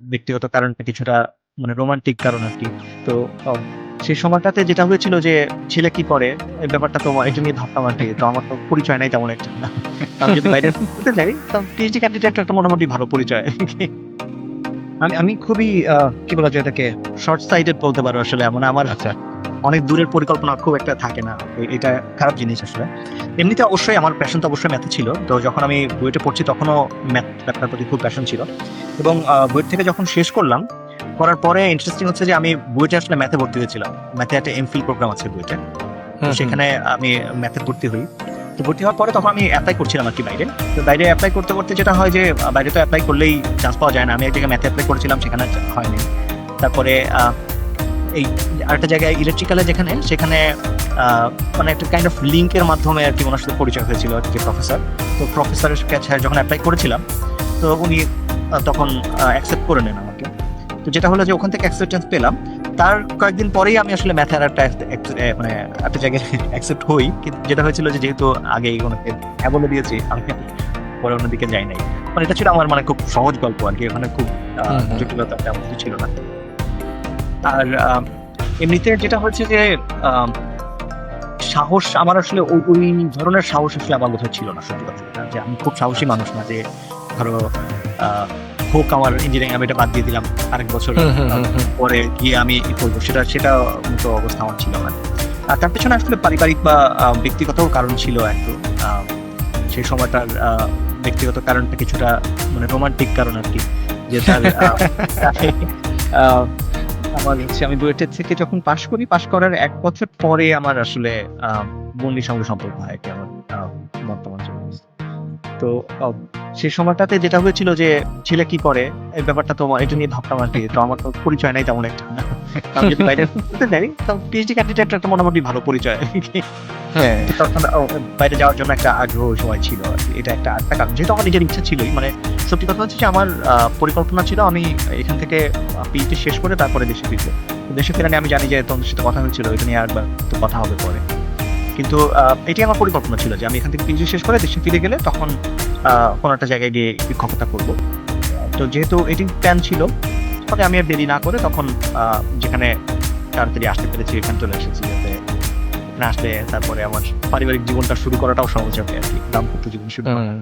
ব্যক্তিগত কারণটা কিছুটা মানে রোমান্টিক কারণ আরকি। তো অ সেই সময়টাতে যেটা হয়েছিল যে ছেলে কি করে এই ব্যাপারটা তো এটা নিয়ে ভাবতাম আরকি। তো আমার তো পরিচয় নাই তেমন একটা। আমি যদি বাইরে ঘুরতে যাই তো পিএইচডি ক্যান্ডিডেট একটা মোটামুটি ভালো পরিচয়। আমি আমি খুবই কি বলা যায় এটাকে শর্ট সাইটেড বলতে পারো আসলে। মানে আমার আচ্ছা। অনেক দূরের পরিকল্পনা খুব একটা থাকে না। এটা খারাপ জিনিস আসলে। এমনিতে অবশ্যই আমার প্যাশন তো অবশ্যই ম্যাথে ছিল। তো যখন আমি বুয়েটে পড়ছি তখনও ম্যাথটার প্রতি খুব প্যাশন ছিল। এবং বুয়েট থেকে যখন শেষ করলাম, করার পরে ইন্টারেস্টিং হচ্ছে যে আমি বুয়েটে আসলে ম্যাথে ভর্তি হয়েছিলাম। ম্যাথে একটা এমফিল প্রোগ্রাম আছে বুয়েটে। তো সেখানে আমি ম্যাথে ভর্তি হই। তো ভর্তি হওয়ার পরে তখন আমি এপ্লাই করছিলাম আরকি বাইরে। তো বাইরে এপ্লাই করতে যেটা হয় যে বাইরে তো এপ্লাই করলেই চান্স পাওয়া যায় না। আমি এক জায়গায় ম্যাথে এপ্লাই করেছিলাম সেখানে হয়নি। তারপরে এই আরেকটা জায়গায় ইলেকট্রিক্যালে সেখানে মানে একটা কাইন্ড অফ লিঙ্কের মাধ্যমে আরকি ওনার সাথে পরিচয় হয়েছিল আরকি প্রফেসর। তো প্রফেসরের কাছে যখন এপ্লাই করেছিলাম, তো উনি তখন অ্যাকসেপ্ট করে নেন আমাকে। তো যেটা হলো যে ওখান থেকে অ্যাকসেপ্টেন্স পেলাম। তার কয়েকদিন পরেই আমি আসলে ম্যাথের মানে একটা জায়গায় অ্যাকসেপ্ট হই। কিন্তু যেটা হয়েছিল যে যেহেতু আগেই ওনাকে হ্যাঁ বলে দিয়েছি, আমি পরে অন্যদিকে যাই নাই। মানে এটা ছিল আমার মানে খুব সহজ গল্প আরকি। ওখানে খুব জটিলতা তেমন কিছু ছিল না। আর এমনিতে যেটা হচ্ছে যে আম সাহস আমার আসলে ওই ধরনের সাহস আসলে আমার বোধহয় ছিল না সত্যি কথা যেটা। যে আমি খুব সাহসী মানুষ না যে ধরো আ হোক আমার ইঞ্জিনিয়ারিং আমি এটা বাদ দিয়ে দিলাম। আরেক বছর পরে গিয়ে আমি করবো সেটা মতো অবস্থা আমার ছিল না। আর তার পেছনে আসলে পারিবারিক বা ব্যক্তিগত কারণ ছিল একটু। আ সেই সময়টার ব্যক্তিগত কারণটা কিছুটা মানে রোমান্টিক কারণ আরকি। যে তার আ আমার হচ্ছে আমি বুয়েটের থেকে যখন পাশ করার ১ বছর পরে আমার আসলে আ বন্ডির সঙ্গে সম্পর্ক হয় আরকি আমার আ বর্তমান যে অবস্থা। তো আ সেই সময়টাতে যেটা হয়েছিল যে ছেলে কি করে এই ব্যাপারটা তো এটা নিয়ে ভাবতাম আরকি। তো আমার তো পরিচয় নাই তেমন একটা। আমি যদি বাইরে ঘুরতে যাই তো পিএইচডি ক্যান্ডিডেট একটা মোটামুটি ভালো পরিচয়। হ্যাঁ। তখন বাইরে যাওয়ার জন্য একটা আগ্রহ সময় ছিল আরকি। এটা একটা কারণ। যেহেতু আমার নিজের ইচ্ছা ছিলই। মানে সত্যি কথা হচ্ছে যে আমার পরিকল্পনা ছিল আমি এখান থেকে পিএইচডি শেষ করে তারপরে দেশে ফিরবো। তো দেশে ফিরে নিয়ে আমি জানি যে তোমাদের সাথে কথা হয়েছিল। এটা নিয়ে আরেকবার তো কথা হবে পরে। কিন্তু এটাই আমার পরিকল্পনা ছিল যে আমি এখান থেকে পিএইচডি শেষ করে দেশে ফিরে গেলে তখন কোনো একটা জায়গায় গিয়ে শিক্ষকতা করব। তো যেহেতু এটি প্ল্যান ছিল, ফলে আমি আর দেরি না করে তখন যেখানে তাড়াতাড়ি আসতে পেরেছি এখানে চলে এসেছি যাতে এখানে আসলে তারপরে আমার পারিবারিক জীবনটা শুরু করাটাও সহজ হবে আরকি। দাম্পত্য জীবন শুরু করা।